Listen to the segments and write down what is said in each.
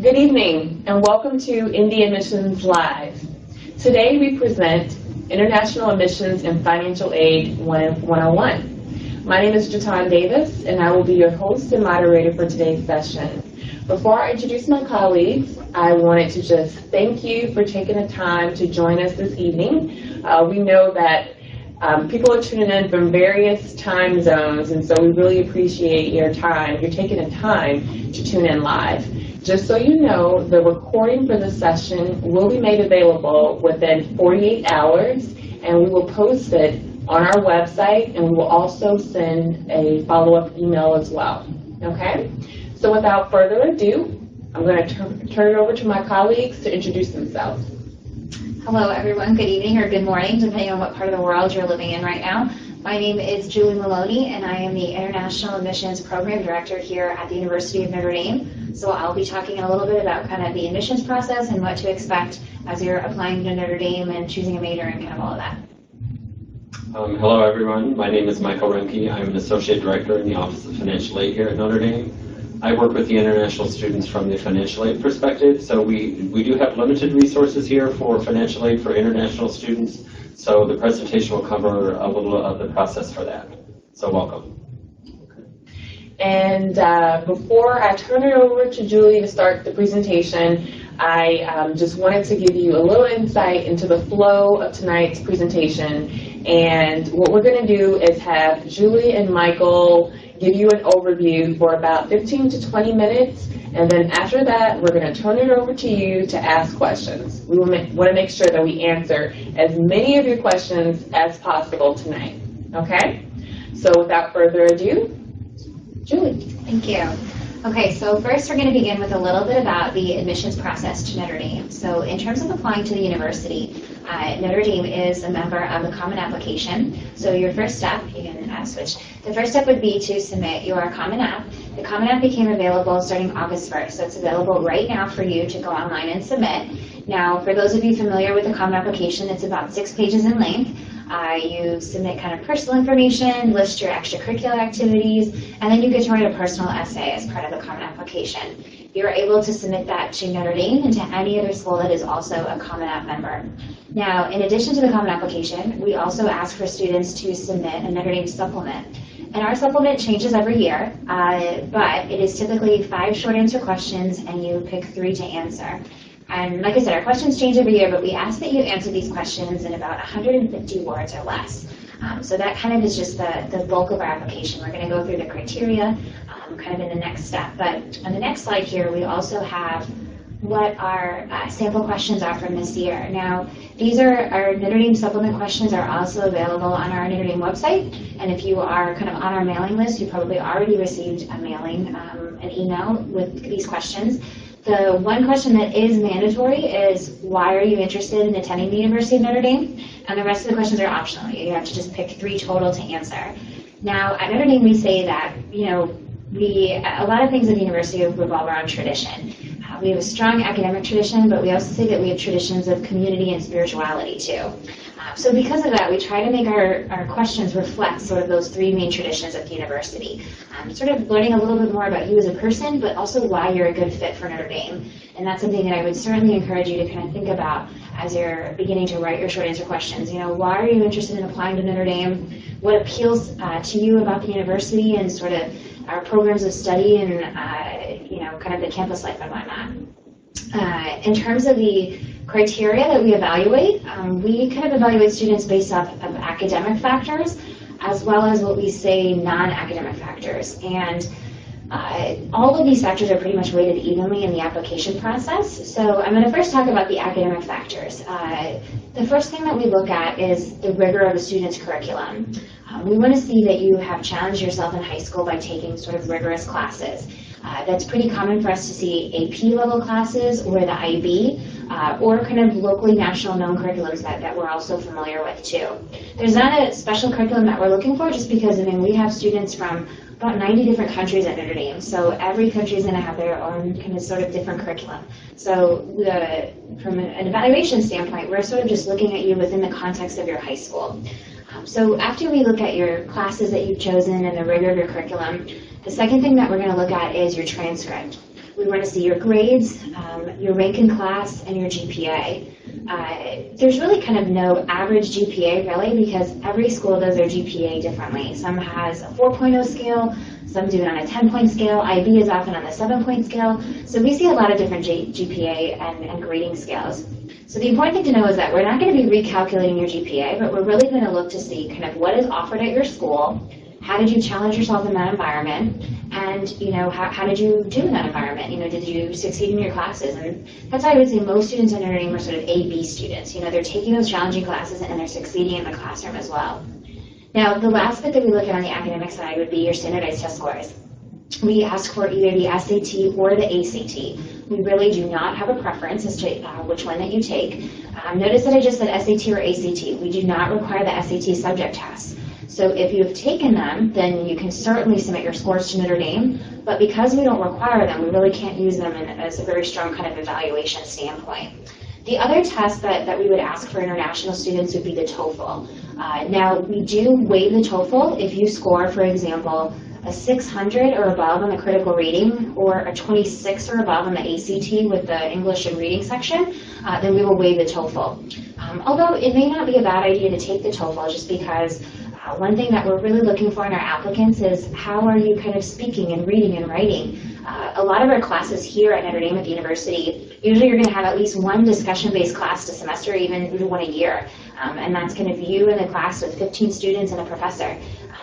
Good evening and welcome to Indy Admissions Live. Today we present International Admissions and Financial Aid 101. My name is Jatan Davis and I will be your host and moderator for today's session. Before I introduce my colleagues, I wanted to just thank you for taking the time to join us this evening. We know that people are tuning in from various time zones, and so we really appreciate your time. You're taking the time to tune in live. Just so you know, the recording for this session will be made available within 48 hours, and we will post it on our website, and we will also send a follow-up email as well. Okay? So without further ado, I'm going to turn it over to my colleagues to introduce themselves. Hello, everyone. Good evening or good morning, depending on what part of the world you're living in right now. My name is Julie Maloney, and I am the International Admissions Program Director here at the University of Notre Dame. So I'll be talking a little bit about kind of the admissions process and what to expect as you're applying to Notre Dame and choosing a major and kind of all of that. Hello, everyone. My name is Michael Remke. I'm an Associate Director in the Office of Financial Aid here at Notre Dame. I work with the international students from the financial aid perspective, so we do have limited resources here for financial aid for international students, so the presentation will cover a little of the process for that. So welcome. And before I turn it over to Julie to start the presentation, I just wanted to give you a little insight into the flow of tonight's presentation. And what we're going to do is have Julie and Michael give you an overview for about 15 to 20 minutes, and then after that, we're going to turn it over to you to ask questions. We want to make sure that we answer as many of your questions as possible tonight, okay? So without further ado, Julie. Thank you. Okay, so first we're going to begin with a little bit about the admissions process to Notre Dame. So in terms of applying to the university, Notre Dame is a member of the Common Application. So your first step, you can switch. The first step would be to submit your Common App. The Common App became available starting August 1st, so it's available right now for you to go online and submit. Now, for those of you familiar with the Common Application, it's about 6 pages in length. You submit kind of personal information, list your extracurricular activities, and then you get to write a personal essay as part of the Common Application. You're able to submit that to Notre Dame and to any other school that is also a Common App member. Now, in addition to the Common Application, we also ask for students to submit a Notre Dame supplement. And our supplement changes every year, but it is typically 5 short answer questions, and you pick 3 to answer. And like I said, our questions change every year, but we ask that you answer these questions in about 150 words or less. So that kind of is just the bulk of our application. We're going to go through the criteria kind of in the next step. But on the next slide here, we also have what our sample questions are from this year. Now, these are our Notre Dame supplement questions are also available on our Notre Dame website. And if you are kind of on our mailing list, you probably already received a mailing, an email with these questions. The one question that is mandatory is, why are you interested in attending the University of Notre Dame? And the rest of the questions are optional. You have to just pick 3 total to answer. Now, at Notre Dame, we say that, a lot of things at the university revolve around tradition. We have a strong academic tradition, but we also say that we have traditions of community and spirituality too. So because of that, we try to make our questions reflect sort of those 3 main traditions at the university. Sort of learning a little bit more about you as a person, but also why you're a good fit for Notre Dame. And that's something that I would certainly encourage you to kind of think about as you're beginning to write your short answer questions. Why are you interested in applying to Notre Dame? What appeals to you about the university and sort of our programs of study and kind of the campus life and whatnot. In terms of the criteria that we evaluate, we kind of evaluate students based off of academic factors as well as what we say non-academic factors. And all of these factors are pretty much weighted evenly in the application process. So I'm going to first talk about the academic factors. The first thing that we look at is the rigor of the student's curriculum. We want to see that you have challenged yourself in high school by taking sort of rigorous classes. That's pretty common for us to see AP level classes or the IB, or kind of locally national known curriculums that we're also familiar with too. There's not a special curriculum that we're looking for, just because we have students from about 90 different countries at Notre Dame, so every country is going to have their own kind of sort of different curriculum. So from an evaluation standpoint, we're sort of just looking at you within the context of your high school. So after we look at your classes that you've chosen and the rigor of your curriculum, the second thing that we're going to look at is your transcript. We want to see your grades, your rank in class, and your GPA. There's really kind of no average GPA really, because every school does their GPA differently. Some has a 4.0 scale, some do it on a 10-point scale. IB is often on the 7-point scale. So we see a lot of different GPA and grading scales. So the important thing to know is that we're not going to be recalculating your GPA, but we're really going to look to see kind of what is offered at your school, how did you challenge yourself in that environment, and how did you do in that environment? Did you succeed in your classes? And that's why I would say most students at Notre Dame are sort of A-B students. They're taking those challenging classes and they're succeeding in the classroom as well. Now, the last bit that we look at on the academic side would be your standardized test scores. We ask for either the SAT or the ACT. We really do not have a preference as to which one that you take. Notice that I just said SAT or ACT. We do not require the SAT subject tests. So if you have taken them, then you can certainly submit your scores to Notre Dame, but because we don't require them, we really can't use them as a very strong kind of evaluation standpoint. The other test that we would ask for international students would be the TOEFL. Now, we do weigh the TOEFL if you score, for example, a 600 or above on the critical reading, or a 26 or above on the ACT with the English and reading section, then we will weigh the TOEFL. Although it may not be a bad idea to take the TOEFL, just because one thing that we're really looking for in our applicants is how are you kind of speaking and reading and writing. A lot of our classes here at Notre Dame at the university, usually you're going to have at least one discussion-based class a semester, even one a year. And that's kind of you in a class with 15 students and a professor.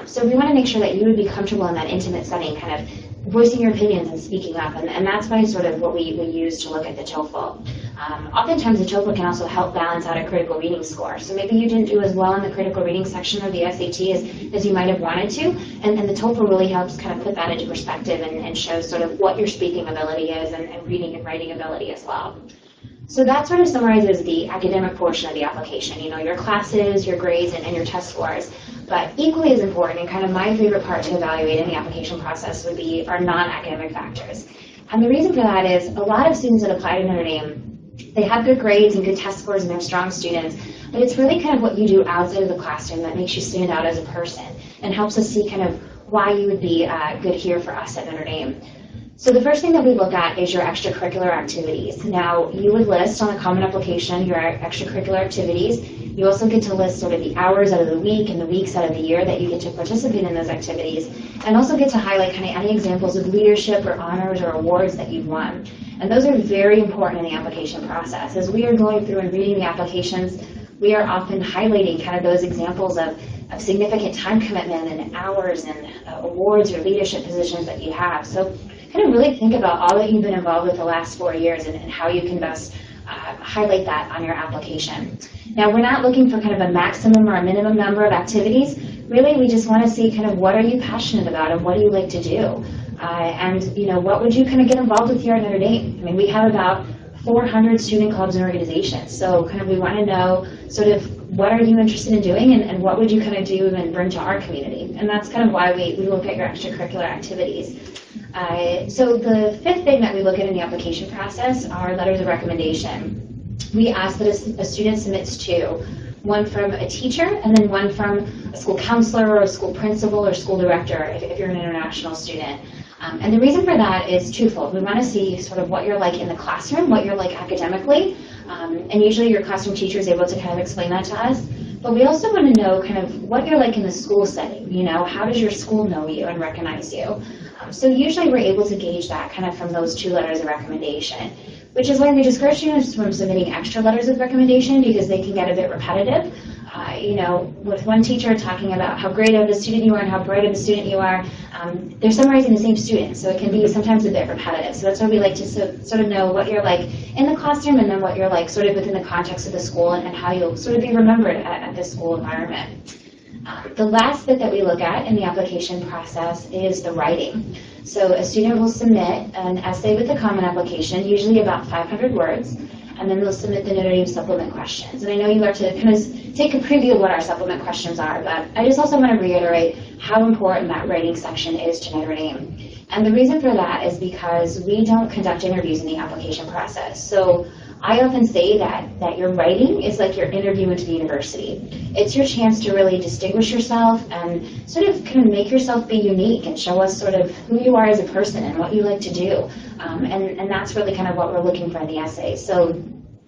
So we want to make sure that you would be comfortable in that intimate setting, kind of voicing your opinions and speaking up. And that's why sort of what we use to look at the TOEFL. Oftentimes the TOEFL can also help balance out a critical reading score. So maybe you didn't do as well in the critical reading section of the SAT as you might have wanted to. And the TOEFL really helps kind of put that into perspective and shows sort of what your speaking ability is and reading and writing ability as well. So that sort of summarizes the academic portion of the application, your classes, your grades, and your test scores. But equally as important, and kind of my favorite part to evaluate in the application process, would be our non-academic factors. And the reason for that is a lot of students that apply to Notre Dame, they have good grades and good test scores and they're strong students, but it's really kind of what you do outside of the classroom that makes you stand out as a person and helps us see kind of why you would be good here for us at Notre Dame. So the first thing that we look at is your extracurricular activities. Now, you would list on the common application your extracurricular activities. You also get to list sort of the hours out of the week and the weeks out of the year that you get to participate in those activities, and also get to highlight kind of any examples of leadership or honors or awards that you've won. And those are very important in the application process. As we are going through and reading the applications, we are often highlighting kind of those examples of significant time commitment and hours and awards or leadership positions that you have. So kind of really think about all that you've been involved with the last 4 years and how you can best highlight that on your application. Now, we're not looking for kind of a maximum or a minimum number of activities. Really, we just want to see kind of what are you passionate about and what do you like to do. And what would you kind of get involved with here at Notre Dame? I mean, we have about 400 student clubs and organizations. So kind of we want to know sort of what are you interested in doing and what would you kind of do and bring to our community. And that's kind of why we look at your extracurricular activities. So the fifth thing that we look at in the application process are letters of recommendation. We ask that a student submits two, one from a teacher and then one from a school counselor or a school principal or school director if you're an international student. And the reason for that is twofold. We want to see sort of what you're like in the classroom, what you're like academically, and usually your classroom teacher is able to kind of explain that to us. But we also want to know kind of what you're like in the school setting. How does your school know you and recognize you? So usually we're able to gauge that kind of from those two letters of recommendation, which is why we discourage students from submitting extra letters of recommendation because they can get a bit repetitive. With one teacher talking about how great of a student you are and how bright of a student you are, they're summarizing the same student, so it can be sometimes a bit repetitive. So that's why we like to sort of know what you're like in the classroom and then what you're like sort of within the context of the school and how you'll sort of be remembered at the school environment. The last bit that we look at in the application process is the writing. So a student will submit an essay with the common application, usually about 500 words, and then they'll submit the Notre Dame supplement questions. And I know you are to kind of take a preview of what our supplement questions are, but I just also want to reiterate how important that writing section is to Notre Dame. And the reason for that is because we don't conduct interviews in the application process. So I often say that your writing is like your interview into the university. It's your chance to really distinguish yourself and sort of kind of make yourself be unique and show us sort of who you are as a person and what you like to do. And that's really kind of what we're looking for in the essay. So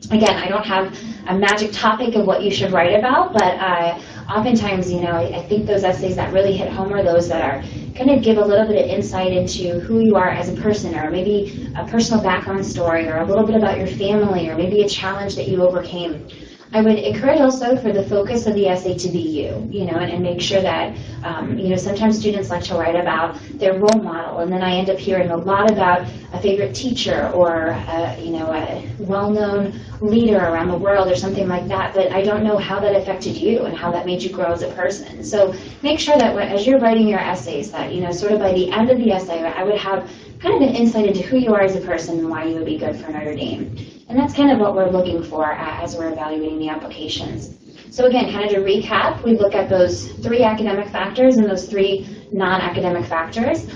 again, I don't have a magic topic of what you should write about, but oftentimes, I think those essays that really hit home are those that are kind of give a little bit of insight into who you are as a person, or maybe a personal background story, or a little bit about your family, or maybe a challenge that you overcame. I would encourage also for the focus of the essay to be you, and make sure that, sometimes students like to write about their role model, and then I end up hearing a lot about a favorite teacher or, a well-known leader around the world or something like that, but I don't know how that affected you and how that made you grow as a person. So make sure that as you're writing your essays that, sort of by the end of the essay, I would have kind of an insight into who you are as a person and why you would be good for Notre Dame. And that's kind of what we're looking for as we're evaluating the applications. So again, kind of to recap, we look at those 3 academic factors and those 3 non-academic factors.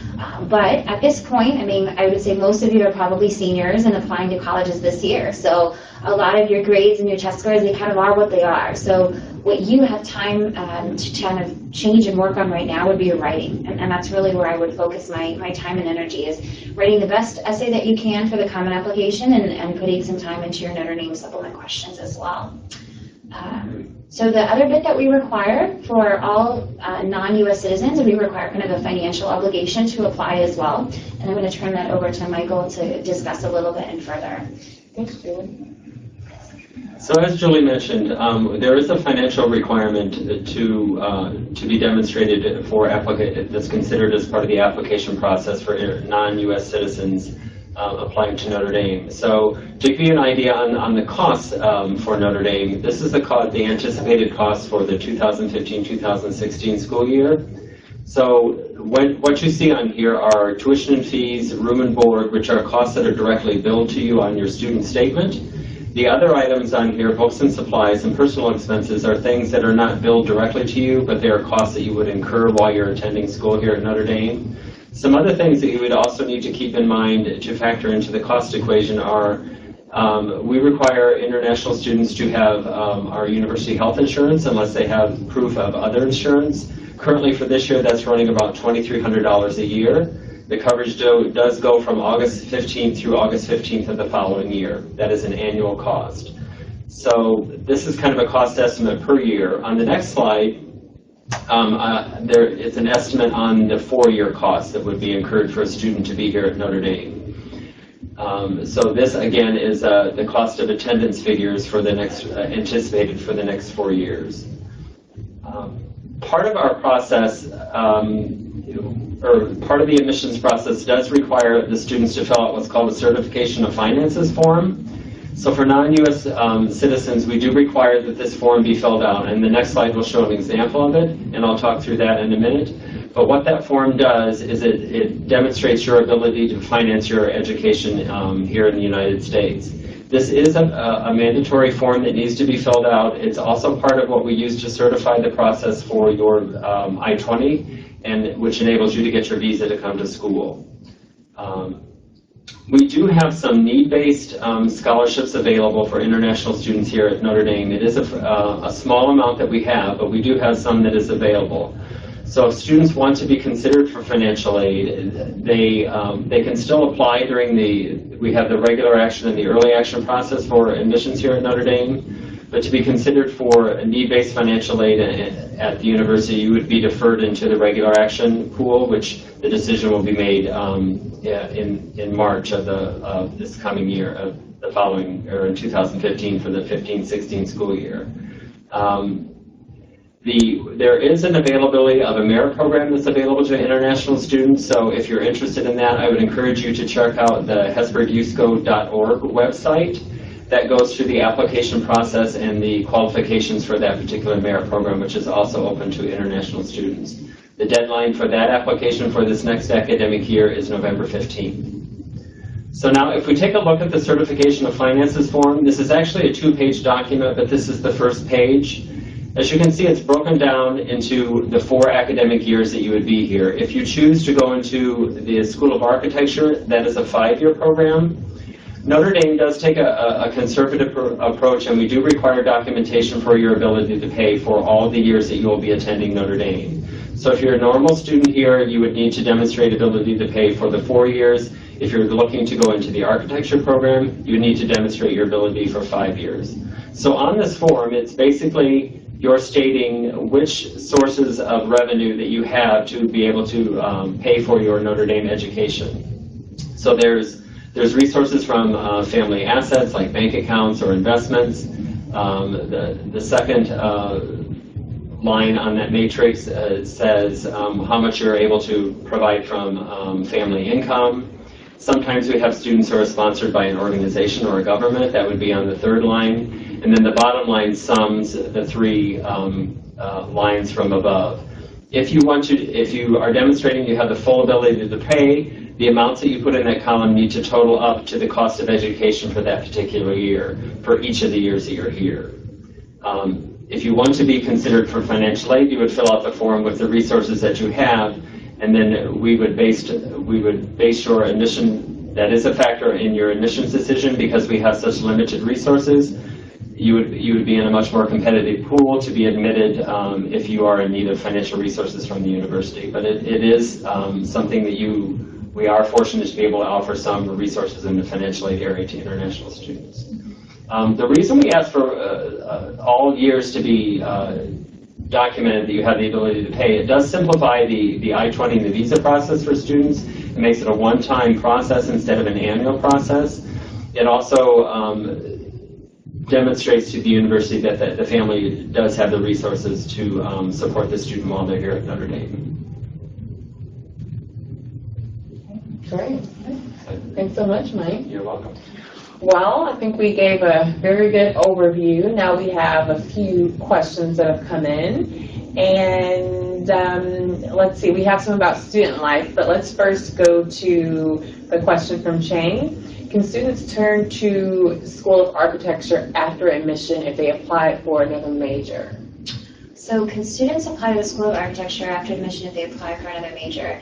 But at this point, I would say most of you are probably seniors and applying to colleges this year. So a lot of your grades and your test scores, they kind of are what they are. So what you have time to kind of change and work on right now would be your writing. And that's really where I would focus my time and energy, is writing the best essay that you can for the Common Application and putting some time into your Notre Dame supplement questions as well. So the other bit that we require for all non-U.S. citizens, we require kind of a financial obligation to apply as well. And I'm going to turn that over to Michael to discuss a little bit and further. Thanks, Julie. So as Julie mentioned, there is a financial requirement to be demonstrated for that's considered as part of the application process for non-U.S. citizens applying to Notre Dame. So to give you an idea on the costs for Notre Dame, this is the anticipated cost for the 2015-2016 school year. So what you see on here are tuition and fees, room and board, which are costs that are directly billed to you on your student statement. The other items on here, books and supplies and personal expenses, are things that are not billed directly to you, but they are costs that you would incur while you're attending school here at Notre Dame. Some other things that you would also need to keep in mind to factor into the cost equation are we require international students to have our university health insurance unless they have proof of other insurance. Currently for this year, that's running about $2,300 a year. The coverage does go from August 15th through August 15th of the following year. That is an annual cost. So this is kind of a cost estimate per year. On the next slide, there is an estimate on the 4-year cost that would be incurred for a student to be here at Notre Dame. So this, again, is the cost of attendance figures for the next, anticipated for the next 4 years. Part of our process, or part of the admissions process, does require the students to fill out what's called a certification of finances form. So for non-U.S. Citizens, we do require that this form be filled out, and the next slide will show an example of it, and I'll talk through that in a minute. But what that form does is it demonstrates your ability to finance your education here in the United States. This is a mandatory form that needs to be filled out. It's also part of what we use to certify the process for your I-20, and which enables you to get your visa to come to school. We do have some need-based scholarships available for international students here at Notre Dame. It is a small amount that we have, but we do have some that is available. So if students want to be considered for financial aid, they can still apply during we have the regular action and the early action process for admissions here at Notre Dame. But to be considered for a need-based financial aid at the university, you would be deferred into the regular action pool, which the decision will be made in March of this coming year, of the following, or in 2015 for the 15-16 school year. There is an availability of a merit program that's available to international students, so if you're interested in that, I would encourage you to check out the hesburghusco.org website. That goes through the application process and the qualifications for that particular merit program, which is also open to international students. The deadline for that application for this next academic year is November 15th. So now if we take a look at the Certification of Finances form, this is actually a 2-page document, but this is the first page. As you can see, it's broken down into the 4 academic years that you would be here. If you choose to go into the School of Architecture, that is a 5-year program. Notre Dame does take a conservative approach, and we do require documentation for your ability to pay for all the years that you will be attending Notre Dame. So if you're a normal student here, you would need to demonstrate ability to pay for the 4 years. If you're looking to go into the architecture program, you need to demonstrate your ability for 5 years. So on this form, it's basically you're stating which sources of revenue that you have to be able to pay for your Notre Dame education. So there's resources from family assets like bank accounts or investments. The second line on that matrix says how much you're able to provide from family income. Sometimes we have students who are sponsored by an organization or a government. That would be on the third line. And then the bottom line sums the 3 lines from above. If you are demonstrating you have the full ability to pay, the amounts that you put in that column need to total up to the cost of education for that particular year, for each of the years that you're here. If you want to be considered for financial aid, you would fill out the form with the resources that you have, and then we would base your admission. That is a factor in your admissions decision because we have such limited resources. You would be in a much more competitive pool to be admitted if you are in need of financial resources from the university. But it is something that we are fortunate to be able to offer some resources in the financial aid area to international students. The reason we ask for all years to be documented that you have the ability to pay, it does simplify the I-20 and the visa process for students. It makes it a one-time process instead of an annual process. It also demonstrates to the university that the family does have the resources to support the student while they're here at Notre Dame. Great. Thanks so much, Mike. You're welcome. Well, I think we gave a very good overview. Now we have a few questions that have come in. And let's see, we have some about student life, but let's first go to the question from Chang. Can students turn to School of Architecture after admission if they apply for another major? So can students apply to the School of Architecture after admission if they apply for another major?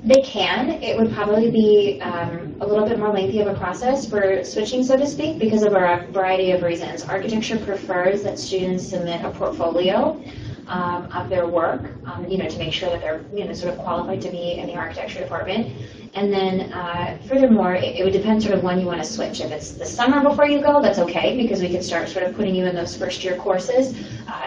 They can. It would probably be a little bit more lengthy of a process for switching, so to speak, because of a variety of reasons. Architecture prefers that students submit a portfolio of their work, to make sure that they're, sort of qualified to be in the architecture department. And then, furthermore, it would depend sort of when you want to switch. If it's the summer before you go, that's okay, because we can start sort of putting you in those first-year courses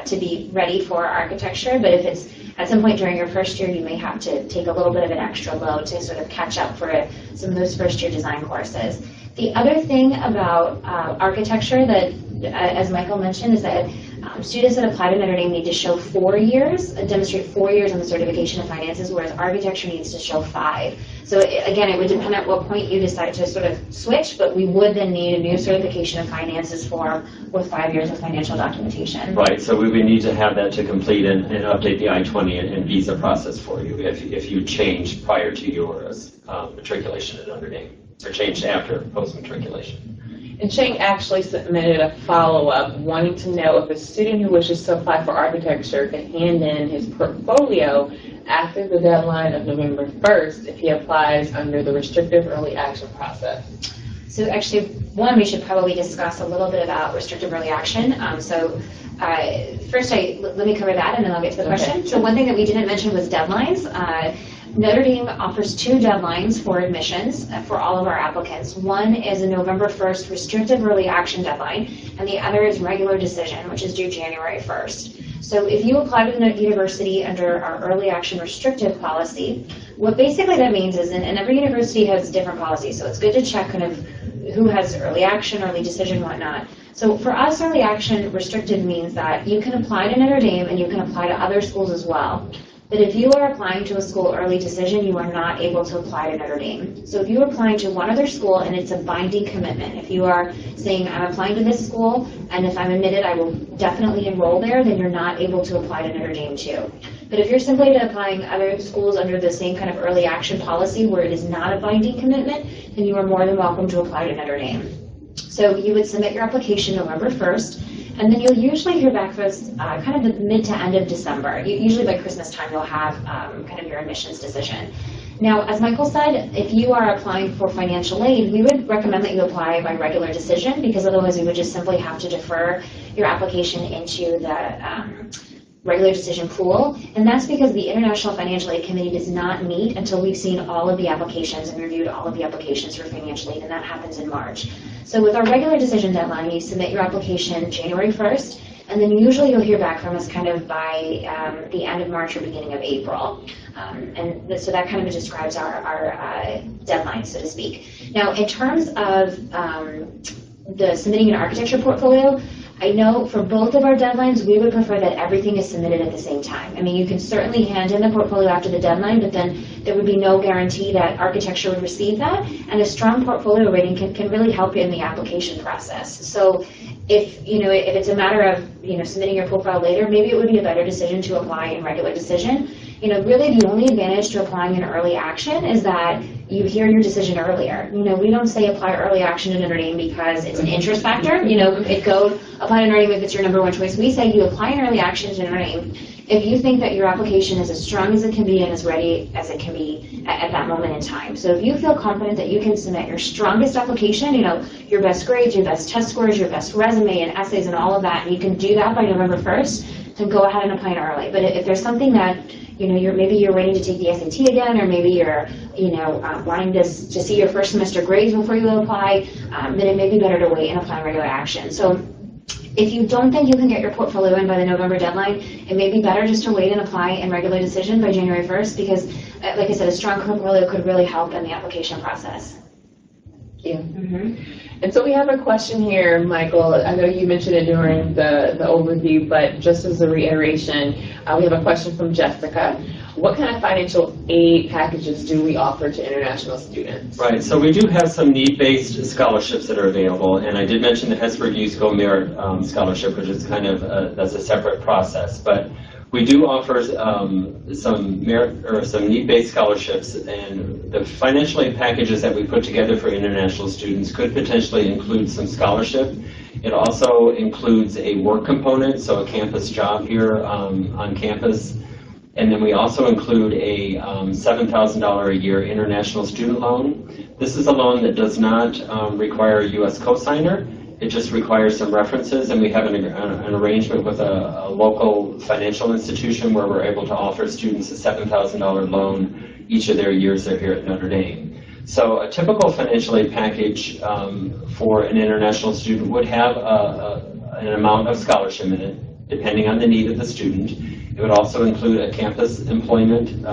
to be ready for architecture. But if it's at some point during your first year, you may have to take a little bit of an extra load to sort of catch up for some of those first-year design courses. The other thing about architecture that, as Michael mentioned, is that students that apply to Notre Dame need to show 4 years, demonstrate 4 years on the certification of finances, whereas architecture needs to show 5. So again, it would depend at what point you decide to sort of switch, but we would then need a new certification of finances form with 5 years of financial documentation. Right, so we would need to have that to complete and update the I-20 and visa process for you if you changed prior to your matriculation at Notre Dame, or changed after post-matriculation. And Chang actually submitted a follow-up wanting to know if a student who wishes to apply for architecture can hand in his portfolio after the deadline of November 1st if he applies under the restrictive early action process. So actually, one, we should probably discuss a little bit about restrictive early action. First, let me cover that, and then I'll get to the question. Okay. So one thing that we didn't mention was deadlines. Notre Dame offers 2 deadlines for admissions for all of our applicants. One is a November 1st restrictive early action deadline, and the other is regular decision, which is due January 1st. So if you apply to the university under our early action restrictive policy, what basically that means is, and every university has different policies, so it's good to check kind of who has early action, early decision, whatnot. So for us, early action restrictive means that you can apply to Notre Dame and you can apply to other schools as well. But if you are applying to a school early decision, you are not able to apply to Notre Dame. So if you are applying to one other school and it's a binding commitment, if you are saying, I'm applying to this school, and if I'm admitted, I will definitely enroll there, then you're not able to apply to Notre Dame too. But if you're simply applying other schools under the same kind of early action policy where it is not a binding commitment, then you are more than welcome to apply to Notre Dame. So you would submit your application November 1st, and then you'll usually hear back from us kind of the mid to end of December. Usually by Christmas time, you'll have kind of your admissions decision. Now, as Michael said, if you are applying for financial aid, we would recommend that you apply by regular decision, because otherwise we would just simply have to defer your application into the regular decision pool. And that's because the International Financial Aid Committee does not meet until we've seen all of the applications and reviewed all of the applications for financial aid, and that happens in March. So with our regular decision deadline, you submit your application January 1st, and then usually you'll hear back from us kind of by the end of March or beginning of April. So that kind of describes our deadline, so to speak. Now, in terms of the submitting an architecture portfolio, I know for both of our deadlines, we would prefer that everything is submitted at the same time. I mean, you can certainly hand in the portfolio after the deadline, but then there would be no guarantee that architecture would receive that, and a strong portfolio rating can really help you in the application process. So if it's a matter of submitting your profile later, maybe it would be a better decision to apply in regular decision. Really the only advantage to applying in early action is that you hear your decision earlier. We don't say apply early action to Notre Dame because it's an interest factor. It goes apply to Notre Dame if it's your number one choice. We say you apply in early action to Notre Dame if you think that your application is as strong as it can be and as ready as it can be at that moment in time. So if you feel confident that you can submit your strongest application, your best grades, your best test scores, your best resume and essays and all of that, and you can do that by November 1st, then go ahead and apply in early. But if there's something that maybe you're waiting to take the SAT again, or maybe you're wanting to see your first semester grades before you apply, then it may be better to wait and apply in regular action. So if you don't think you can get your portfolio in by the November deadline, it may be better just to wait and apply in regular decision by January 1st, because, like I said, a strong portfolio could really help in the application process. Thank you. And so we have a question here, Michael. I know you mentioned it during the overview, but just as a reiteration, we have a question from Jessica. What kind of financial aid packages do we offer to international students? Right, so we do have some need-based scholarships that are available, and I did mention the Hesburgh Youth Go Merit Scholarship, which is kind of that's a separate process, but we do offer some merit or some need-based scholarships, and the financial aid packages that we put together for international students could potentially include some scholarship. It also includes a work component, so a campus job here on campus. And then we also include a $7,000 a year international student loan. This is a loan that does not require a U.S. cosigner. It just requires some references, and we have an arrangement with a local financial institution where we're able to offer students a $7,000 loan each of their years they're here at Notre Dame. So a typical financial aid package for an international student would have an amount of scholarship in it, depending on the need of the student. It would also include a campus employment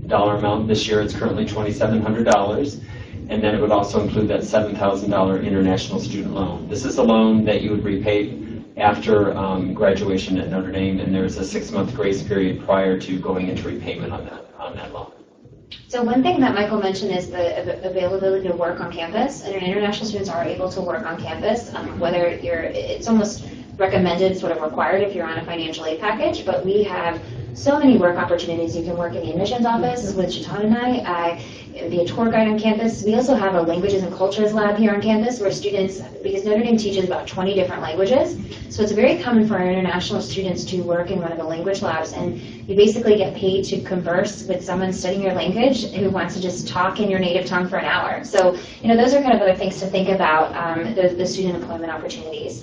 dollar amount. This year it's currently $2,700. And then it would also include that $7,000 international student loan. This is a loan that you would repay after graduation at Notre Dame, and there's a 6-month grace period prior to going into repayment on that loan. So one thing that Michael mentioned is the availability to work on campus, and international students are able to work on campus, it's almost recommended, sort of required if you're on a financial aid package, but we have so many work opportunities. You can work in the admissions office with Chatan and I, be a tour guide on campus. We also have a languages and cultures lab here on campus where students, because Notre Dame teaches about 20 different languages, so it's very common for our international students to work in one of the language labs, and you basically get paid to converse with someone studying your language who wants to just talk in your native tongue for an hour. So, those are kind of other things to think about, the student employment opportunities.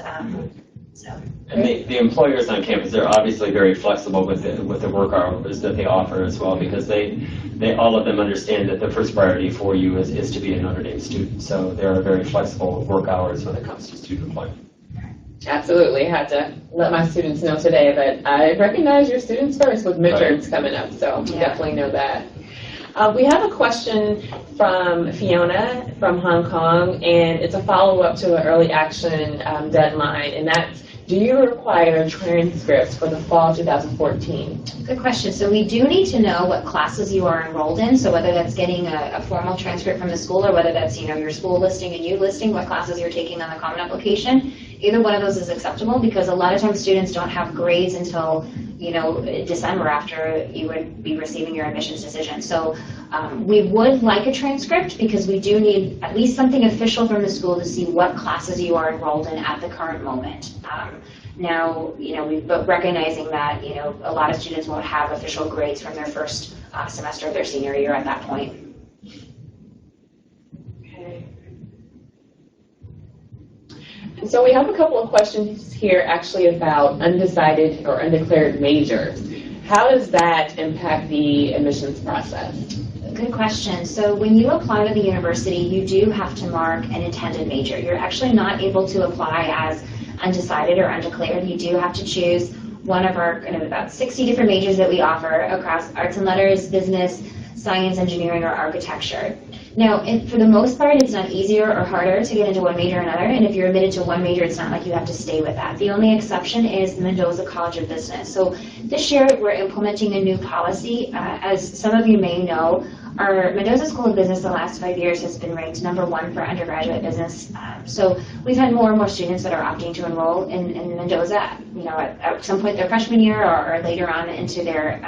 And the employers on campus are obviously very flexible with the work hours that they offer as well, because they all of them understand that the first priority for you is to be a Notre Dame student. So they are very flexible with work hours when it comes to student employment. Absolutely. I had to let my students know today that I recognize your students first with midterms coming up, so we definitely know that. We have a question from Fiona from Hong Kong, and it's a follow-up to an early action deadline, and that's, do you require transcripts for the fall 2014? Good question. So we do need to know what classes you are enrolled in, so whether that's getting a formal transcript from the school or whether that's your school listing and you listing what classes you're taking on the common application. Either one of those is acceptable, because a lot of times students don't have grades until December after you would be receiving your admissions decision. So we would like a transcript, because we do need at least something official from the school to see what classes you are enrolled in at the current moment. Now, but recognizing that, a lot of students won't have official grades from their first semester of their senior year at that point. Okay. And so we have a couple of questions here actually about undecided or undeclared majors. How does that impact the admissions process? Good question. So when you apply to the university, you do have to mark an intended major. You're actually not able to apply as undecided or undeclared. You do have to choose one of our kind of about 60 different majors that we offer across arts and letters, business, science, engineering, or architecture. Now, for the most part, it's not easier or harder to get into one major or another, and if you're admitted to one major, it's not like you have to stay with that. The only exception is the Mendoza College of Business. So this year, we're implementing a new policy. As some of you may know, our Mendoza School of Business the last 5 years has been ranked #1 for undergraduate business. So we've had more and more students that are opting to enroll in Mendoza, at some point their freshman year or later on into their,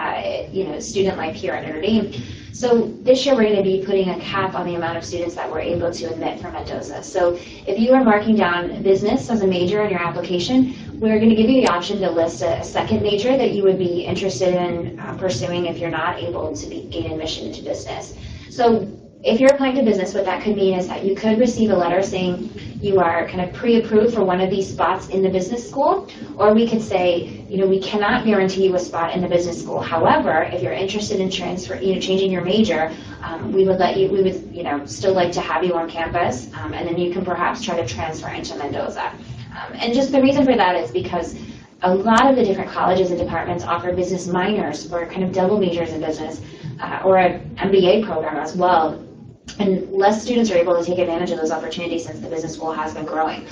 student life here at Notre Dame. So this year we're going to be putting a cap on the amount of students that we're able to admit from Mendoza. So if you are marking down business as a major in your application, we're going to give you the option to list a second major that you would be interested in pursuing if you're not able to gain admission into business. So if you're applying to business, what that could mean is that you could receive a letter saying you are kind of pre-approved for one of these spots in the business school, or we could say, we cannot guarantee you a spot in the business school. However, if you're interested in changing your major, we would still like to have you on campus, and then you can perhaps try to transfer into Mendoza. And just the reason for that is because a lot of the different colleges and departments offer business minors or kind of double majors in business, or an MBA program as well. And less students are able to take advantage of those opportunities since the business school has been growing.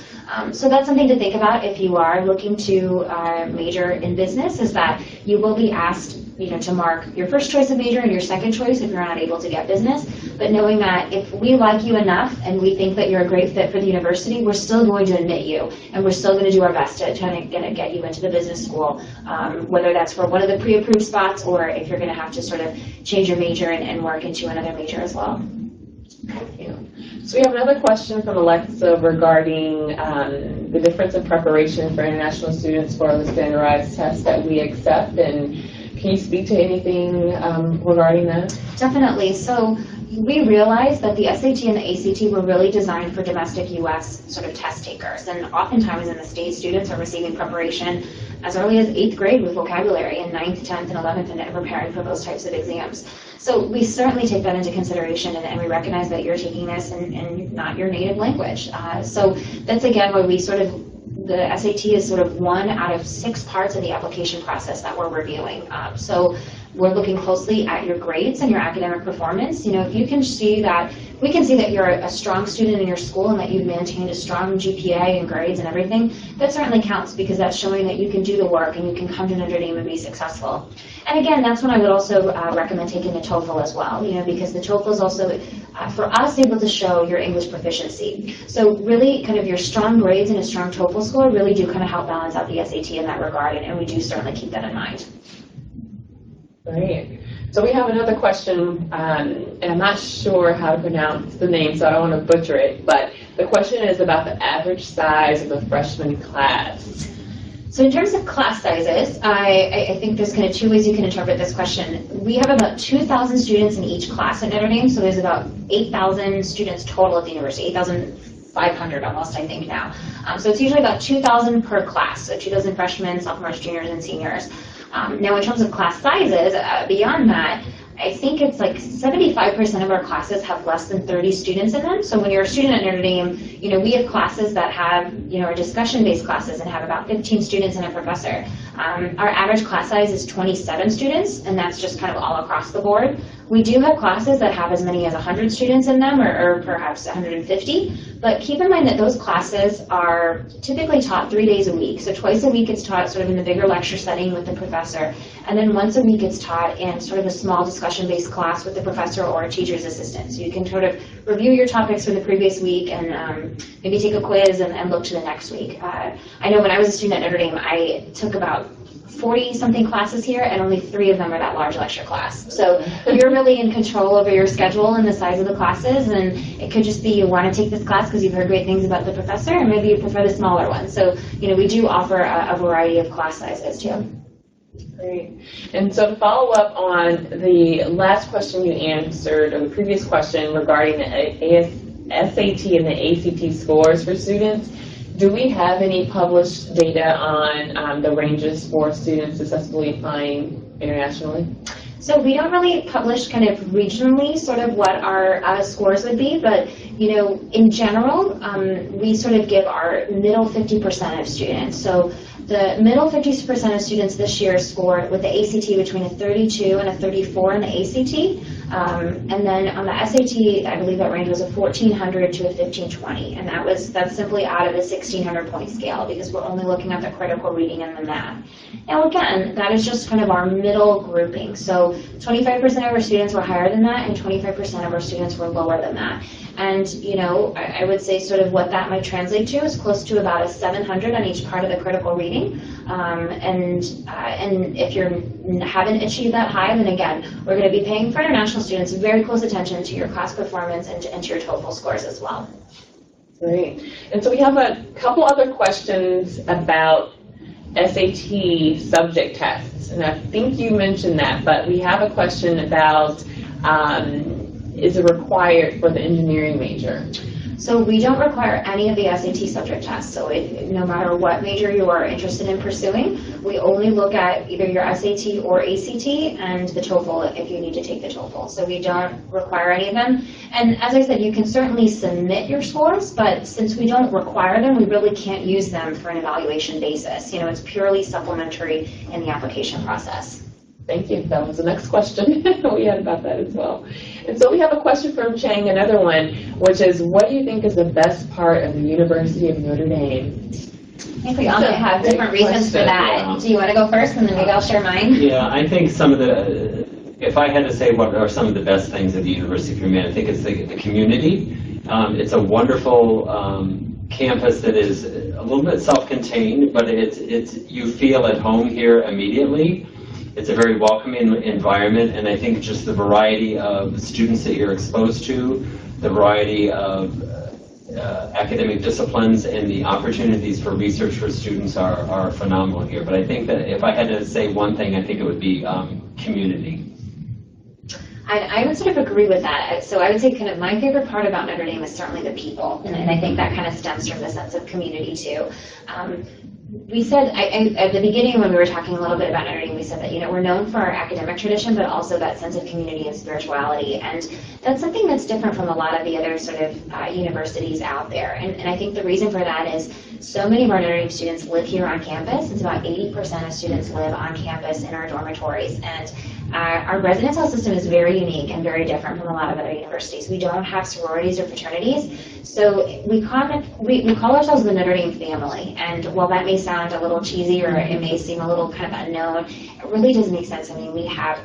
So that's something to think about if you are looking to major in business, is that you will be asked to mark your first choice of major and your second choice if you're not able to get business. But knowing that if we like you enough and we think that you're a great fit for the university, we're still going to admit you, and we're still going to do our best to try to get you into the business school, whether that's for one of the pre-approved spots or if you're going to have to sort of change your major and work into another major as well. Thank you. So we have another question from Alexa regarding the difference in preparation for international students for the standardized tests that we accept, and can you speak to anything regarding that? Definitely. So we realized that the SAT and the ACT were really designed for domestic U.S. sort of test takers, and oftentimes in the States, students are receiving preparation as early as 8th grade with vocabulary, and 9th, 10th, and 11th, and preparing for those types of exams. So we certainly take that into consideration, and we recognize that you're taking this in not your native language. So that's, again, where we sort of, the SAT is sort of 1 out of 6 parts of the application process that we're reviewing. So we're looking closely at your grades and your academic performance. If you can see that, we can see that you're a strong student in your school and that you've maintained a strong GPA and grades and everything, that certainly counts, because that's showing that you can do the work and you can come to Notre Dame and be successful. And again, that's when I would also recommend taking the TOEFL as well, because the TOEFL is also, for us, able to show your English proficiency. So really, kind of your strong grades and a strong TOEFL score really do kind of help balance out the SAT in that regard, and we do certainly keep that in mind. Great. So we have another question, and I'm not sure how to pronounce the name, so I don't want to butcher it, but the question is about the average size of the freshman class. So in terms of class sizes, I think there's kind of 2 ways you can interpret this question. We have about 2,000 students in each class at Notre Dame, so there's about 8,000 students total at the university, 8,500 almost, I think, now. So it's usually about 2,000 per class, so 2,000 freshmen, sophomores, juniors, and seniors. Now, in terms of class sizes, beyond that, I think it's like 75% of our classes have less than 30 students in them. So when you're a student at Notre Dame, we have classes that have, our discussion-based classes and have about 15 students and a professor. Our average class size is 27 students, and that's just kind of all across the board. We do have classes that have as many as 100 students in them, or perhaps 150, but keep in mind that those classes are typically taught 3 days a week. So twice a week it's taught sort of in the bigger lecture setting with the professor, and then once a week it's taught in sort of a small discussion-based class with the professor or a teacher's assistant. So you can sort of review your topics for the previous week and maybe take a quiz and look to the next week. I know when I was a student at Notre Dame, I took about 40-something classes here, and only 3 of them are that large lecture class. So you're really in control over your schedule and the size of the classes, and it could just be you want to take this class because you've heard great things about the professor, and maybe you prefer the smaller one. So, we do offer a variety of class sizes, too. Great. And so to follow up on the last question you answered, or the previous question regarding the SAT and the ACT scores for students, do we have any published data on the ranges for students successfully applying internationally? So we don't really publish kind of regionally sort of what our scores would be, but you know, in general, we sort of give our middle 50% of students. So the middle 50% of students this year scored with the ACT between a 32 and a 34 in the ACT. And then on the SAT, I believe that range was a 1400 to a 1520, and that's simply out of a 1600 point scale because we're only looking at the critical reading and the math. Now again, that is just kind of our middle grouping. So 25% of our students were higher than that, and 25% of our students were lower than that. And you know, I would say sort of what that might translate to is close to about a 700 on each part of the critical reading. And if you haven't achieved that high, then again, we're going to be paying for international students very close attention to your class performance and to your TOEFL scores as well. Great. And so we have a couple other questions about SAT subject tests. And I think you mentioned that, but we have a question about is it required for the engineering major? So we don't require any of the SAT subject tests. So no matter what major you are interested in pursuing, we only look at either your SAT or ACT and the TOEFL if you need to take the TOEFL. So we don't require any of them. And as I said, you can certainly submit your scores, but since we don't require them, we really can't use them for an evaluation basis. You know, it's purely supplementary in the application process. Thank you. That was the next question we had about that as well. And so we have a question from Chang, another one, which is, what do you think is the best part of the University of Notre Dame? I think we all have different reasons for that. Yeah. Do you want to go first, and then maybe I'll share mine? Yeah, I think some of the, if I had to say what are some of the best things at the University of Miami, I think it's the community. It's a wonderful campus that is a little bit self-contained, but you feel at home here immediately. It's a very welcoming environment, and I think just the variety of students that you're exposed to, the variety of academic disciplines, and the opportunities for research for students are phenomenal here. But I think that if I had to say one thing, I think it would be community. I would sort of agree with that. So I would say kind of my favorite part about Notre Dame is certainly the people, and I think that kind of stems from the sense of community too. We said, at the beginning when we were talking a little bit about Notre Dame, we said that, you know, we're known for our academic tradition, but also that sense of community and spirituality. And that's something that's different from a lot of the other sort of universities out there. And I think the reason for that is so many of our Notre Dame students live here on campus. It's about 80% of students live on campus in our dormitories. And our residence hall system is very unique and very different from a lot of other universities. We don't have sororities or fraternities. So we call ourselves the Notre Dame family. And while that may sound a little cheesy or it may seem a little kind of unknown, it really does make sense. I mean, we have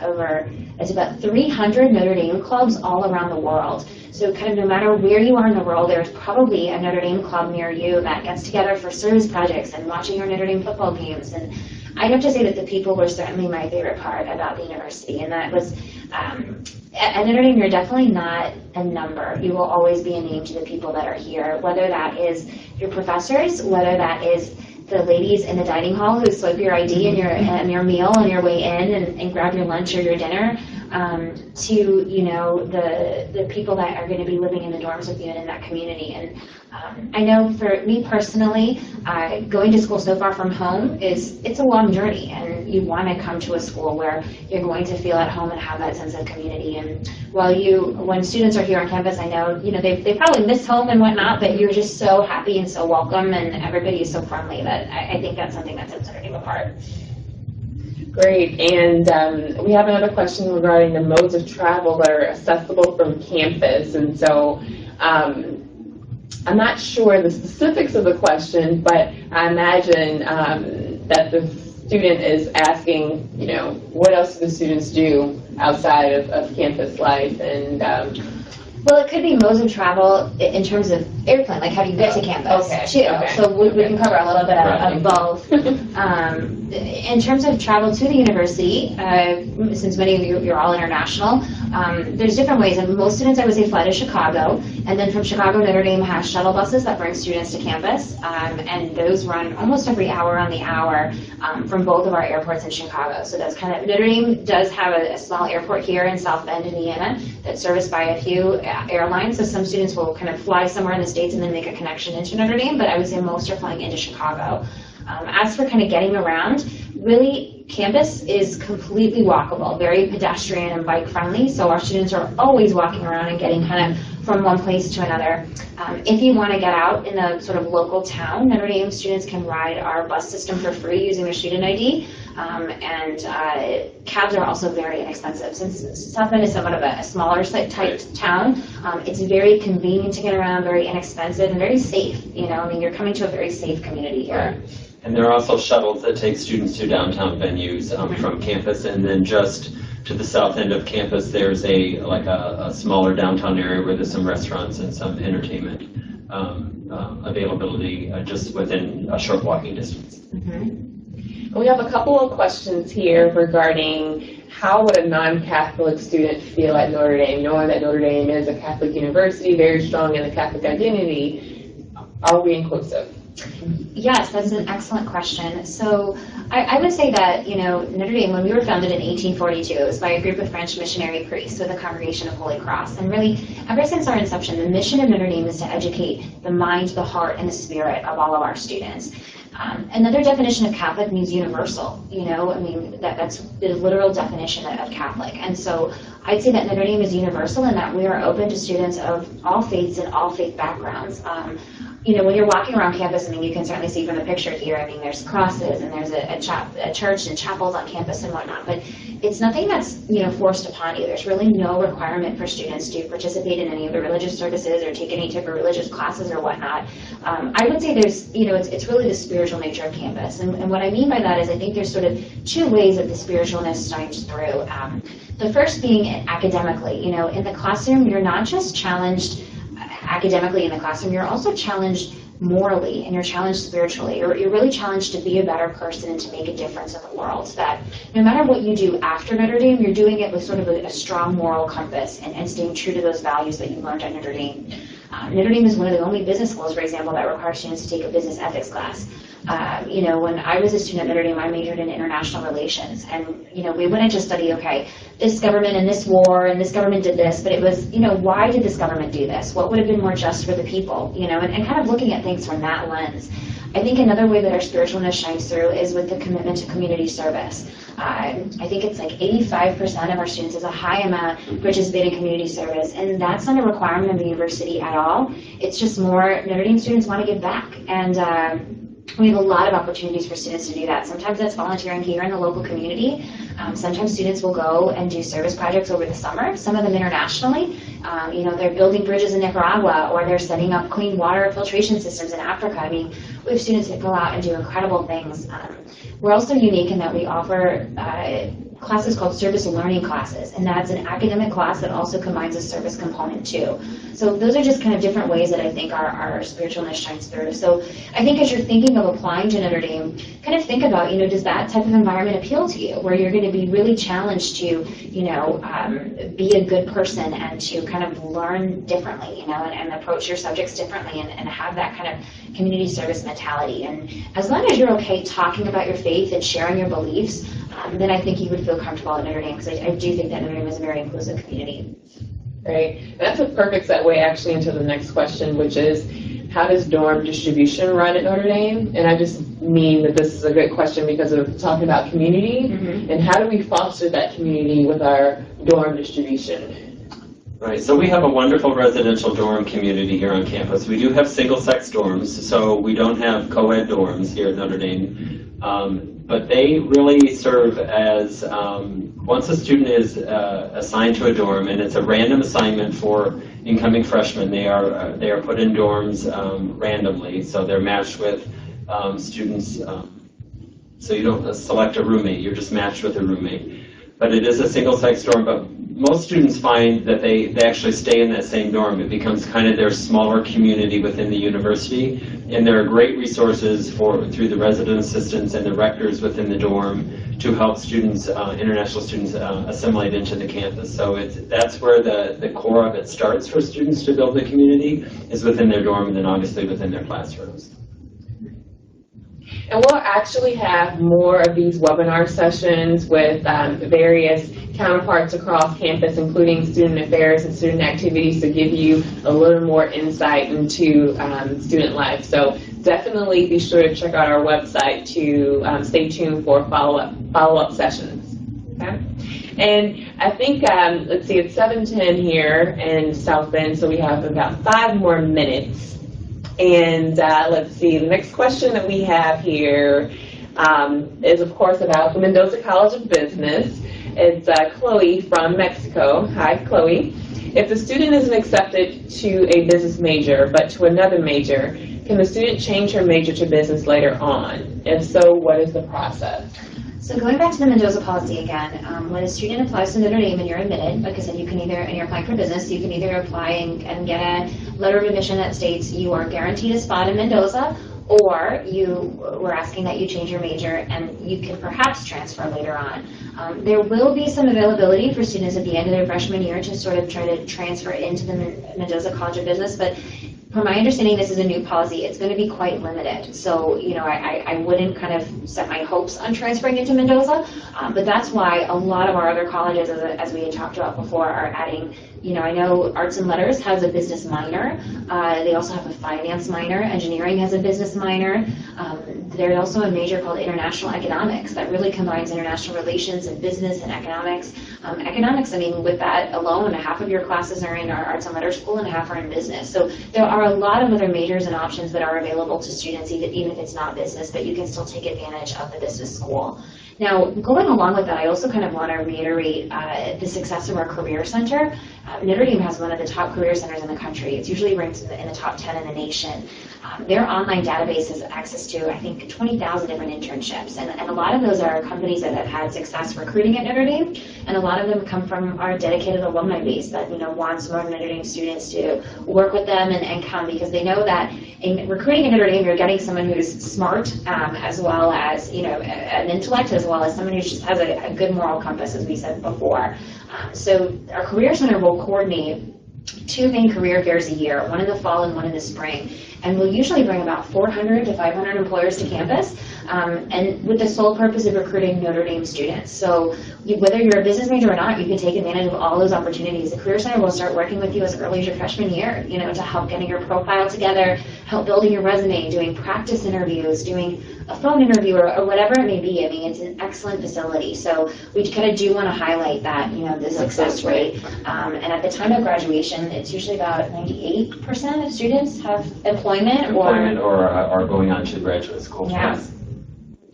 it's about 300 Notre Dame clubs all around the world. So kind of no matter where you are in the world, there's probably a Notre Dame club near you that gets together for service projects and watching our Notre Dame football games. And I'd have to say that the people were certainly my favorite part about the university, and that was, at Notre Dame, you're definitely not a number. You will always be a name to the people that are here, whether that is your professors, whether that is the ladies in the dining hall who swipe your ID and your meal on your way in and grab your lunch or your dinner, to, you know, the people that are going to be living in the dorms with you and in that community. And I know for me personally, going to school so far from home it's a long journey, and you want to come to a school where you're going to feel at home and have that sense of community. And when students are here on campus, I know, you know, they probably miss home and whatnot, but you're just so happy and so welcome, and everybody is so friendly that I think that's something that sets Notre Dame apart. Great. And we have another question regarding the modes of travel that are accessible from campus. And so I'm not sure the specifics of the question, but I imagine that the student is asking, you know, what else do the students do outside of campus life? And well, it could be modes of travel in terms of airplane, like how do you get to campus, too. Okay. So we can cover a little bit of both. in terms of travel to the university, since many of you, you're all international, there's different ways. And most students, I would say, fly to Chicago. And then from Chicago, Notre Dame has shuttle buses that bring students to campus. And those run almost every hour on the hour from both of our airports in Chicago. So that's kind of, Notre Dame does have a small airport here in South Bend, Indiana, that's serviced by a few airlines. So some students will kind of fly somewhere in the States and then make a connection into Notre Dame. But I would say most are flying into Chicago. As for kind of getting around, really, campus is completely walkable, very pedestrian and bike friendly, so our students are always walking around and getting kind of from one place to another. If you want to get out in a sort of local town, Notre Dame students can ride our bus system for free using their student ID, and cabs are also very inexpensive. Since South Bend is somewhat of a smaller type town, it's very convenient to get around, very inexpensive, and very safe. You know, I mean, you're coming to a very safe community here. And there are also shuttles that take students to downtown venues from campus, and then just to the south end of campus, there's a smaller downtown area where there's some restaurants and some entertainment availability just within a short walking distance. Mm-hmm. We have a couple of questions here regarding how would a non-Catholic student feel at Notre Dame, knowing that Notre Dame is a Catholic university, very strong in the Catholic identity. Are we inclusive? Yes, that's an excellent question. So I would say that, you know, Notre Dame, when we were founded in 1842, it was by a group of French missionary priests with the Congregation of Holy Cross. And really, ever since our inception, the mission of Notre Dame is to educate the mind, the heart, and the spirit of all of our students. Another definition of Catholic means universal. You know, I mean, that's the literal definition of Catholic. And so I'd say that Notre Dame is universal in that we are open to students of all faiths and all faith backgrounds. You know, when you're walking around campus, I mean, you can certainly see from the picture here, I mean, there's crosses and there's a church and chapels on campus and whatnot, but it's nothing that's, you know, forced upon you. There's really no requirement for students to participate in any of the religious services or take any type of religious classes or whatnot. I would say there's, you know, it's really the spiritual nature of campus. And what I mean by that is I think there's sort of two ways that the spiritualness shines through. The first being academically. You know, in the classroom, you're not just challenged academically in the classroom, you're also challenged morally and you're challenged spiritually. You're really challenged to be a better person and to make a difference in the world. That no matter what you do after Notre Dame, you're doing it with sort of a strong moral compass and staying true to those values that you learned at Notre Dame. Notre Dame is one of the only business schools, for example, that requires students to take a business ethics class. You know, when I was a student at Notre Dame, I majored in international relations. And, you know, we wouldn't just study, okay, this government and this war and this government did this, but it was, you know, why did this government do this? What would have been more just for the people? You know, and kind of looking at things from that lens. I think another way that our spiritualness shines through is with the commitment to community service. I think it's like 85% of our students is a high amount participate in community service, and that's not a requirement of the university at all. It's just more Notre Dame students want to give back, and we have a lot of opportunities for students to do that. Sometimes that's volunteering here in the local community. Sometimes students will go and do service projects over the summer, some of them internationally. You know, they're building bridges in Nicaragua, or they're setting up clean water filtration systems in Africa. I mean, we have students that go out and do incredible things. We're also unique in that we offer classes called service learning classes, and that's an academic class that also combines a service component too. So those are just kind of different ways that I think our spiritualness shines through. So I think as you're thinking of applying to Notre Dame, kind of think about, you know, does that type of environment appeal to you, where you're going to be really challenged to, you know, be a good person and to kind of learn differently, you know, and approach your subjects differently and have that kind of community service mentality. And as long as you're okay talking about your faith and sharing your beliefs, then I think you would feel comfortable at Notre Dame, because I do think that Notre Dame is a very inclusive community. Right. That's a perfect segue actually into the next question, which is, how does dorm distribution run at Notre Dame? And I just mean that this is a great question because of talking about community, and how do we foster that community with our dorm distribution? Right, so we have a wonderful residential dorm community here on campus. We do have single-sex dorms, so we don't have co-ed dorms here at Notre Dame. But they really serve as, once a student is assigned to a dorm, and it's a random assignment for incoming freshmen, they are put in dorms randomly, so they're matched with students. So you don't select a roommate, you're just matched with a roommate. But it is a single-sex dorm, but most students find that they actually stay in that same dorm. It becomes kind of their smaller community within the university, and there are great resources through the resident assistants and the rectors within the dorm to help students, international students, assimilate into the campus. So that's where the core of it starts for students to build the community, is within their dorm and then obviously within their classrooms. And we'll actually have more of these webinar sessions with various counterparts across campus, including student affairs and student activities, to give you a little more insight into student life. So definitely be sure to check out our website to stay tuned for follow-up sessions. Okay? And I think, let's see, it's 7:10 here in South Bend, so we have about 5 more minutes. And let's see, the next question that we have here is, of course, about the Mendoza College of Business. It's Chloe from Mexico. Hi, Chloe. If the student isn't accepted to a business major, but to another major, can the student change her major to business later on? If so, what is the process? So going back to the Mendoza policy again, when a student applies to Notre Dame and you're admitted, like I said, you can either, and you're applying for business, you can either apply and get a letter of admission that states you are guaranteed a spot in Mendoza, or we're asking that you change your major and you can perhaps transfer later on. There will be some availability for students at the end of their freshman year to sort of try to transfer into the Mendoza College of Business, but from my understanding, this is a new policy. It's going to be quite limited. So, you know, I wouldn't kind of set my hopes on transferring into Mendoza, but that's why a lot of our other colleges, as we had talked about before, are adding, you know, I know Arts and Letters has a business minor. They also have a finance minor. Engineering has a business minor. There's also a major called International Economics that really combines international relations and business and economics. Economics, I mean, with that alone, half of your classes are in our Arts and Letters school and half are in business. So there are a lot of other majors and options that are available to students, even if it's not business, but you can still take advantage of the business school. Now, going along with that, I also kind of want to reiterate the success of our Career Center. Notre Dame has one of the top career centers in the country. It's usually ranked in the top 10 in the nation. Their online database has access to, I think, 20,000 different internships, and a lot of those are companies that have had success recruiting at Notre Dame, and a lot of them come from our dedicated alumni base that, you know, wants more Notre Dame students to work with them and come, because they know that in recruiting at Notre Dame, you're getting someone who's smart, as well as, you know, an intellect, as well as someone who just has a good moral compass, as we said before. So our Career Center will coordinate 2 main career fairs a year, one in the fall and one in the spring. And we'll usually bring about 400 to 500 employers to campus, and with the sole purpose of recruiting Notre Dame students. So whether you're a business major or not, you can take advantage of all those opportunities. The Career Center will start working with you as early as your freshman year, you know, to help getting your profile together, help building your resume, doing practice interviews, doing a phone interview, or whatever it may be. I mean, it's an excellent facility. So we kind of do want to highlight that, you know, the success rate. And at the time of graduation, it's usually about 98% of students have employment or are going on to graduate school. Yeah.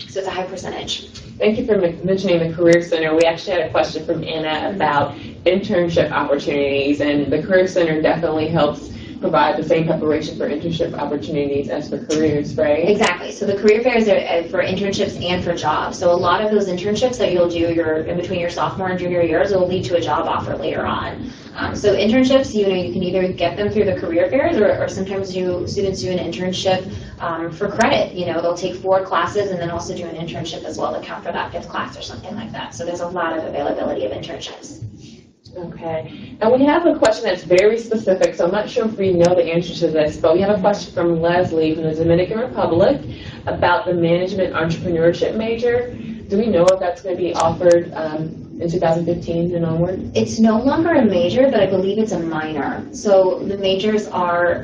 So it's a high percentage. Thank you for mentioning the Career Center. We actually had a question from Anna about internship opportunities, and the Career Center definitely helps provide the same preparation for internship opportunities as for careers, right? Exactly. So the career fairs are for internships and for jobs. So a lot of those internships that you'll do in between your sophomore and junior years will lead to a job offer later on. So internships, you know, you can either get them through the career fairs, or sometimes students do an internship for credit. You know, they'll take 4 classes and then also do an internship as well to count for that 5th class or something like that. So there's a lot of availability of internships. Okay, and we have a question that's very specific, so I'm not sure if we know the answer to this, but we have a question from Leslie from the Dominican Republic about the management entrepreneurship major. Do we know if that's going to be offered in 2015 and onward? It's no longer a major, but I believe it's a minor. So the majors are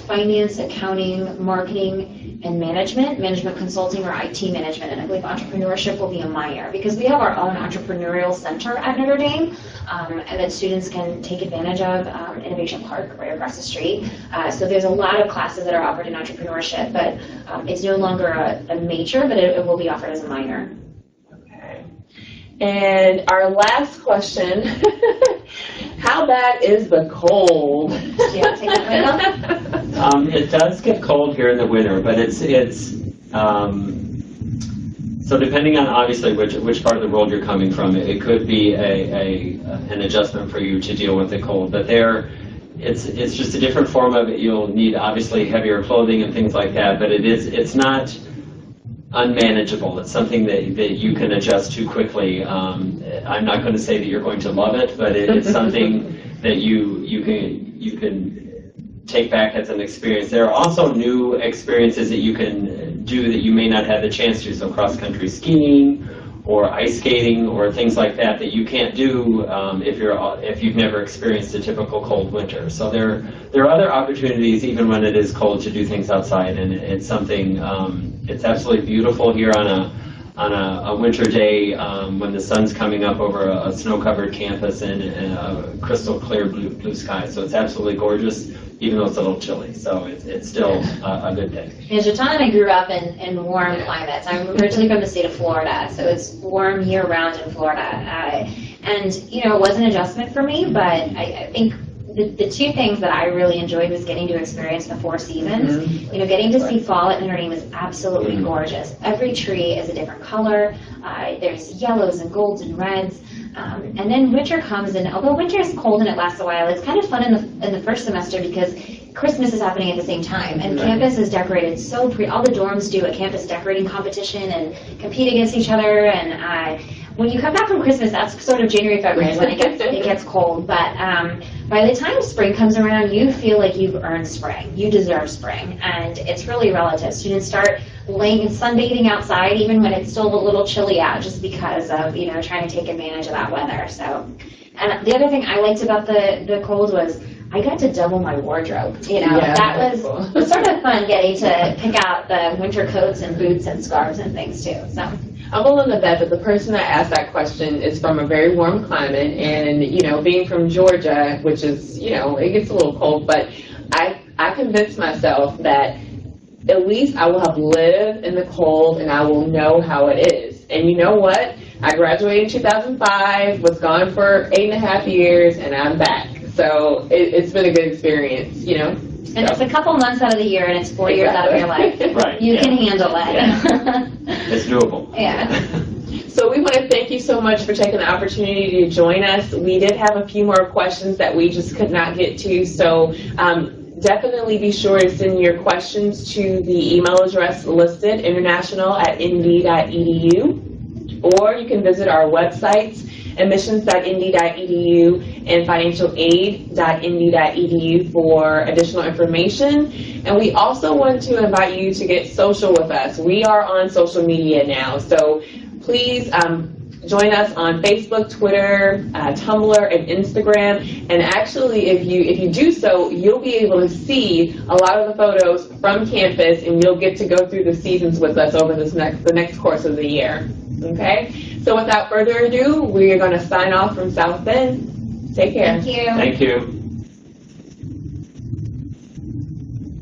finance, accounting, marketing, and management consulting, or IT management, and I believe entrepreneurship will be a minor, because we have our own entrepreneurial center at Notre Dame, and that students can take advantage of, Innovation Park right across the street. So there's a lot of classes that are offered in entrepreneurship, but it's no longer a major, but it will be offered as a minor. Okay. And our last question, how bad is the cold? Do you want to take that one? It does get cold here in the winter, but So depending on obviously which part of the world you're coming from, it could be an adjustment for you to deal with the cold. But it's just a different form of it. You'll need obviously heavier clothing and things like that. But it's not unmanageable. It's something that you can adjust to quickly. I'm not going to say that you're going to love it, but it's something that you can take back as an experience. There are also new experiences that you can do that you may not have the chance to, so cross-country skiing or ice skating or things like that that you can't do if you've never experienced a typical cold winter. So there are other opportunities even when it is cold to do things outside, and it's something, it's absolutely beautiful here on a winter day when the sun's coming up over a snow-covered campus and a crystal clear blue sky. So it's absolutely gorgeous, even though it's a little chilly. So it's still a good day. Yeah, Jatan and I grew up in warm climates. I'm originally from the state of Florida, so it's warm year-round in Florida. And, you know, it was an adjustment for me, but I think the two things that I really enjoyed was getting to experience the four seasons. Mm-hmm. You know, getting to see fall at Notre Dame is absolutely gorgeous. Every tree is a different color. There's yellows and golds and reds. And then winter comes, and although winter is cold and it lasts a while, it's kind of fun in the first semester because Christmas is happening at the same time, and campus is decorated so all the dorms do a campus decorating competition and compete against each other, and when you come back from Christmas, that's sort of January, February is when it gets cold, but by the time spring comes around, you feel like you've earned spring. You deserve spring, and it's really relative. Students start laying sunbathing outside even when it's still a little chilly out, just because of, you know, trying to take advantage of that weather. So, and the other thing I liked about the cold was I got to double my wardrobe. You know, yeah, that was cool. Sort of fun getting to pick out the winter coats and boots and scarves and things too. So. I'm willing to bet that the person that asked that question is from a very warm climate, and, you know, being from Georgia, which is, you know, it gets a little cold, but I convinced myself that at least I will have lived in the cold and I will know how it is. And you know what? I graduated in 2005, was gone for 8.5 years, and I'm back. So it's been a good experience, you know? And it's a couple months out of the year, and it's 4 years out of your life. Right. You can handle it. Yeah. It's doable. Yeah. So we want to thank you so much for taking the opportunity to join us. We did have a few more questions that we just could not get to, so definitely be sure to send your questions to the email address listed, international@nd.edu, or you can visit our websites, admissions.nd.edu and financialaid.nd.edu for additional information. And we also want to invite you to get social with us. We are on social media now, so please join us on Facebook, Twitter, Tumblr, and Instagram. And actually, if you do so, you'll be able to see a lot of the photos from campus, and you'll get to go through the seasons with us over the next course of the year. Okay? So without further ado, we are going to sign off from South Bend. Take care. Thank you. Thank you.